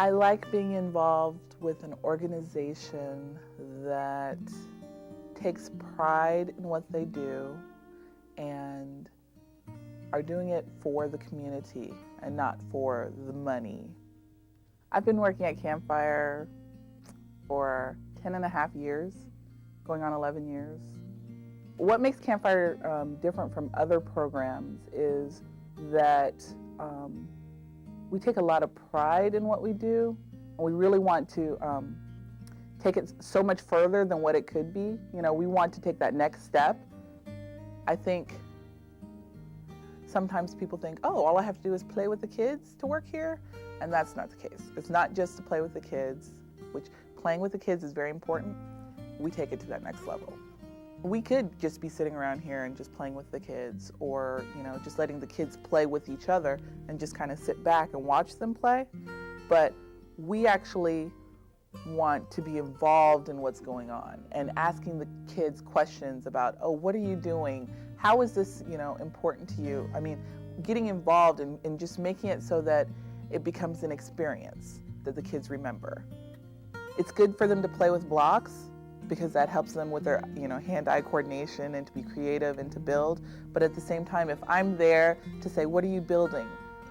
I like being involved with an organization that takes pride in what they do and are doing it for the community and not for the money. I've been working at Campfire for 10 and a half years, going on 11 years. What makes Campfire different from other programs is that we take a lot of pride in what we do, and we really want to take it so much further than what it could be. You know, we want to take that next step. I think sometimes people think, oh, all I have to do is play with the kids to work here, and that's not the case. It's not just to play with the kids, which playing with the kids is very important. We take it to that next level. We could just be sitting around here and just playing with the kids, or just letting the kids play with each other and just kind of sit back and watch them play. But we actually want to be involved in what's going on and asking the kids questions about, oh, what are you doing? How is this, important to you? I mean, getting involved and just making it so that it becomes an experience that the kids remember. It's good for them to play with blocks, because that helps them with their hand-eye coordination and to be creative and to build. But at the same time, if I'm there to say, what are you building?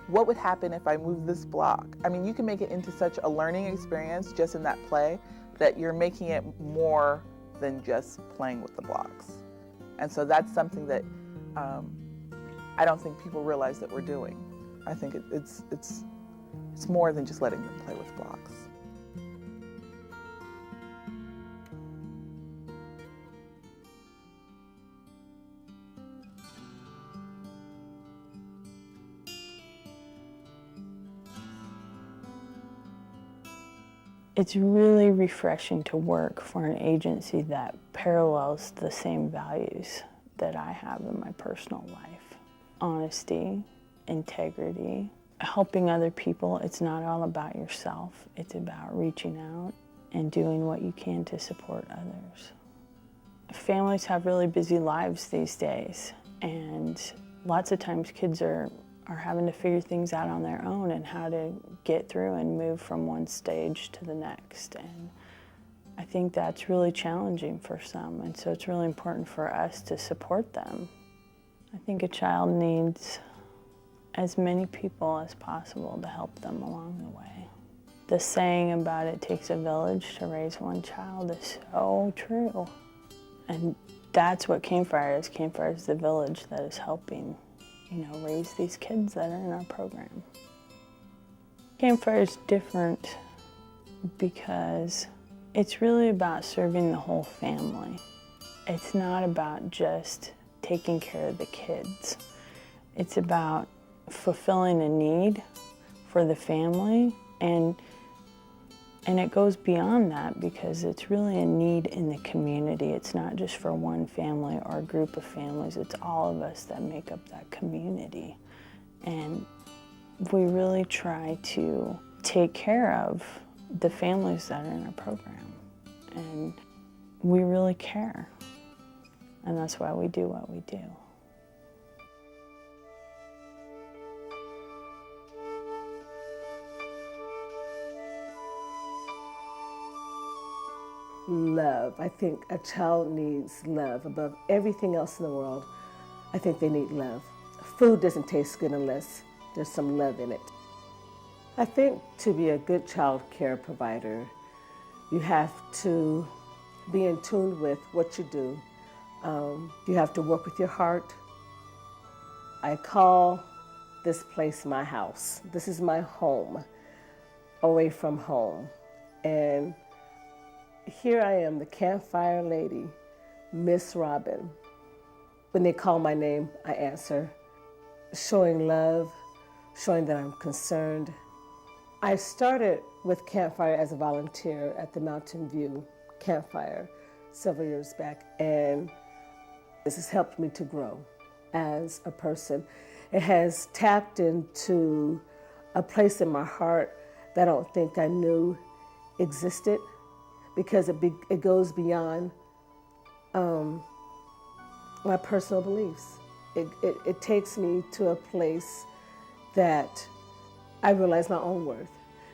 What would happen if I move this block? I mean, you can make it into such a learning experience just in that play that you're making it more than just playing with the blocks. And so that's something that I don't think people realize that we're doing. I think it's more than just letting them play with blocks. It's really refreshing to work for an agency that parallels the same values that I have in my personal life. Honesty, integrity, helping other people. It's not all about yourself. It's about reaching out and doing what you can to support others. Families have really busy lives these days, and lots of times kids are having to figure things out on their own and how to get through and move from one stage to the next. And I think that's really challenging for some, and so it's really important for us to support them. I think a child needs as many people as possible to help them along the way. The saying about it takes a village to raise one child is so true. And that's what Campfire is. Campfire is the village that is helping raise these kids that are in our program. Campfire is different because it's really about serving the whole family. It's not about just taking care of the kids. It's about fulfilling a need for the family, and it goes beyond that because it's really a need in the community. It's not just for one family or a group of families. It's all of us that make up that community. And we really try to take care of the families that are in our program. And we really care. And that's why we do what we do. Love. I think a child needs love above everything else in the world. I think they need love. Food doesn't taste good unless there's some love in it. I think to be a good child care provider, you have to be in tune with what you do. You have to work with your heart. I call this place my house. This is my home, away from home. And here I am, the Campfire lady, Miss Robin. When they call my name, I answer, showing love, showing that I'm concerned. I started with Campfire as a volunteer at the Mountain View Campfire several years back, and this has helped me to grow as a person. It has tapped into a place in my heart that I don't think I knew existed, because it goes beyond my personal beliefs. It takes me to a place that I realize my own worth,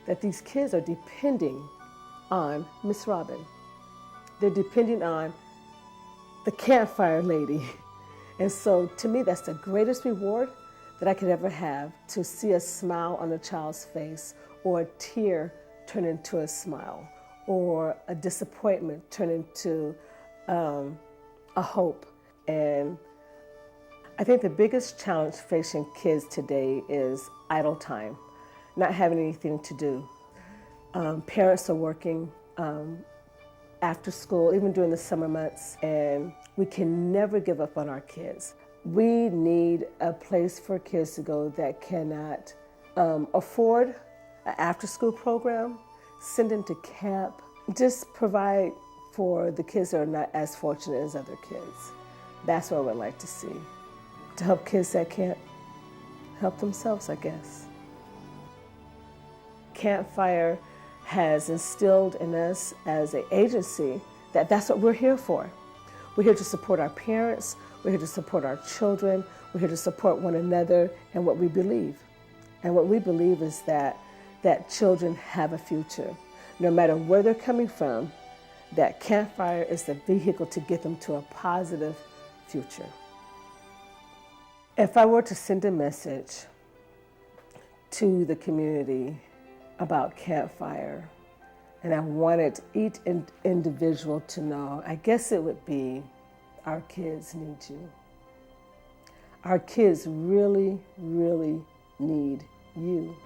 that these kids are depending on Miss Robin. They're depending on the campfire lady. And so to me, that's the greatest reward that I could ever have, to see a smile on a child's face, or a tear turn into a smile, or a disappointment turn into a hope. And I think the biggest challenge facing kids today is idle time, not having anything to do. Parents are working after school, even during the summer months, and we can never give up on our kids. We need a place for kids to go that cannot afford an after-school program, send them to camp, just provide for the kids that are not as fortunate as other kids. That's what I would like to see, to help kids that can't help themselves, I guess. Campfire has instilled in us as an agency that that's what we're here for. We're here to support our parents, we're here to support our children, we're here to support one another and what we believe. And what we believe is that children have a future. No matter where they're coming from, that Campfire is the vehicle to get them to a positive future. If I were to send a message to the community about Campfire, and I wanted each individual to know, I guess it would be, our kids need you. Our kids really, really need you.